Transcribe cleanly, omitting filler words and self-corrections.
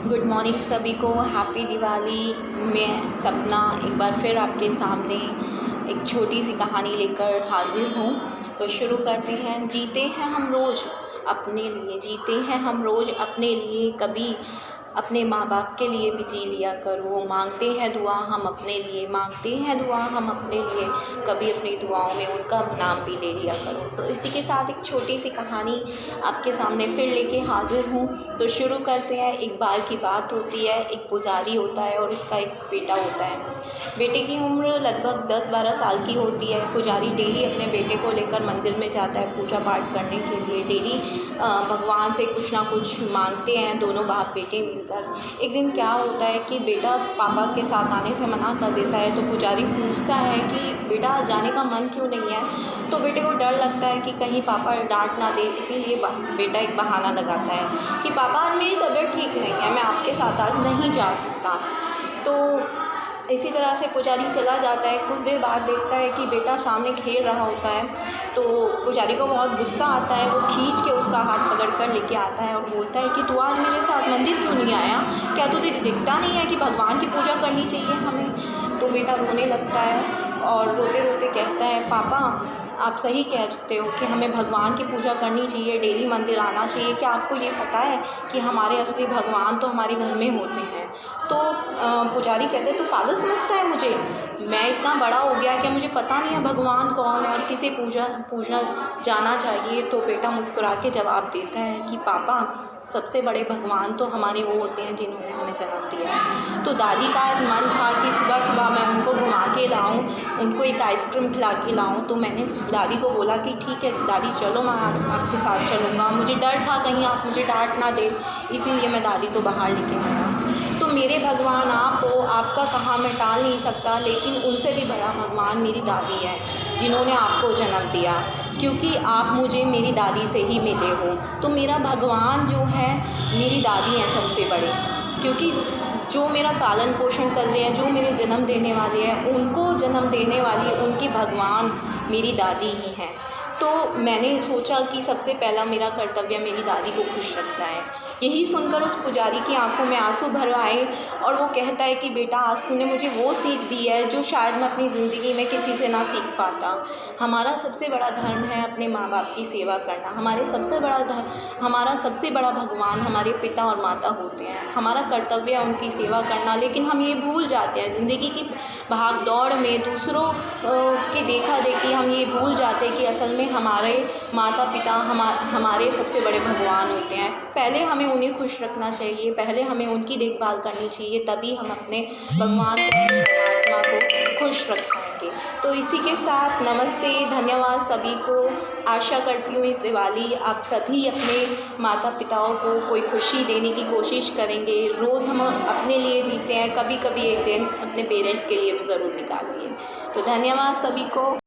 Good morning सभी को। Happy Diwali. मैं सपना एक बार फिर आपके सामने एक छोटी सी कहानी लेकर हाजिर हूँ। तो शुरू करते हैं। जीते हैं हम रोज़ अपने लिए, जीते हैं हम रोज़ अपने लिए, कभी अपने माँ बाप के लिए भी जी लिया करो। मांगते हैं दुआ हम अपने लिए, मांगते हैं दुआ हम अपने लिए, कभी अपनी दुआओं में उनका नाम भी ले लिया करो। तो इसी के साथ एक छोटी सी कहानी आपके सामने फिर लेके हाजिर हूँ। तो शुरू करते हैं। एक बार की बात होती है, एक पुजारी होता है और उसका एक बेटा होता है। बेटे की उम्र लगभग 10-12 साल की होती है। पुजारी डेली अपने बेटे को लेकर मंदिर में जाता है पूजा पाठ करने के लिए। डेली भगवान से कुछ ना कुछ मांगते हैं दोनों बाप बेटे मिलकर। एक दिन क्या होता है कि बेटा पापा के साथ आने से मना कर देता है। तो पुजारी पूछता है कि बेटा जाने का मन क्यों नहीं है। तो बेटे को डर लगता है कि कहीं पापा डांट ना दे, इसीलिए बेटा एक बहाना लगाता है कि पापा आज मेरी तबीयत ठीक नहीं है, मैं आपके साथ आज नहीं जा सकता। तो इसी तरह से पुजारी चला जाता है। कुछ देर बाद देखता है कि बेटा सामने खेल रहा होता है। तो पुजारी को बहुत गुस्सा आता है। वो खींच के उसका हाथ पकड़ कर लेके आता है और बोलता है कि तू आज मेरे साथ मंदिर क्यों नहीं आया, क्या तुझे दिखता नहीं है कि भगवान की पूजा करनी चाहिए हमें। तो बेटा रोने लगता है और रोते रोते कहता है पापा आप सही कहते हो कि हमें भगवान की पूजा करनी चाहिए, डेली मंदिर आना चाहिए। क्या आपको ये पता है कि हमारे असली भगवान तो हमारे घर में होते हैं। तो पुजारी कहते हैं तू पागल समझता है मुझे, मैं इतना बड़ा हो गया कि मुझे पता नहीं है भगवान कौन है और किसे पूजा जाना चाहिए। तो बेटा मुस्कुरा के जवाब देता है कि पापा सबसे बड़े भगवान तो हमारे वो होते हैं जिन्होंने हमें जन्म दिया है। तो दादी का आज मन था कि सुबह सुबह मैं उनको घुमा के लाऊं, उनको एक आइसक्रीम खिला के लाऊं। तो मैंने दादी को बोला कि ठीक है दादी चलो, मैं आज आपके साथ चलूँगा। मुझे डर था कहीं आप मुझे डांट ना दे, इसीलिए मैं दादी को बाहर लेके आया। तो मेरे भगवान आप हो, आपका कहा मैं टाल नहीं सकता, लेकिन उनसे भी बड़ा भगवान मेरी दादी है जिन्होंने आपको जन्म दिया, क्योंकि आप मुझे मेरी दादी से ही मिले हो। तो मेरा भगवान जो है मेरी दादी हैं सबसे बड़े, क्योंकि जो मेरा पालन पोषण कर रहे हैं, जो मेरे जन्म देने वाले हैं, उनको जन्म देने वाली उनकी भगवान मेरी दादी ही हैं। तो मैंने सोचा कि सबसे पहला मेरा कर्तव्य मेरी दादी को खुश रखना है। यही सुनकर उस पुजारी की आंखों में आंसू भर आए और वो कहता है कि बेटा आज तूने मुझे वो सीख दी है जो शायद मैं अपनी ज़िंदगी में किसी से ना सीख पाता। हमारा सबसे बड़ा धर्म है अपने माँ बाप की सेवा करना। हमारा सबसे बड़ा भगवान हमारे पिता और माता होते हैं। हमारा कर्तव्य है उनकी सेवा करना, लेकिन हम ये भूल जाते हैं ज़िंदगी की भाग दौड़ में, दूसरों की देखा देखी हम ये भूल जाते हैं कि असल में हमारे माता पिता हमारे सबसे बड़े भगवान होते हैं। पहले हमें उन्हें खुश रखना चाहिए, पहले हमें उनकी देखभाल करनी चाहिए, तभी हम अपने भगवान परमात्मा को खुश रख पाएंगे। तो इसी के साथ नमस्ते, धन्यवाद सभी को। आशा करती हूँ इस दिवाली आप सभी अपने माता पिताओं को कोई खुशी देने की कोशिश करेंगे। रोज़ हम अपने लिए जीते हैं, कभी कभी एक दिन अपने पेरेंट्स के लिए भी ज़रूर निकालिए। तो धन्यवाद सभी को।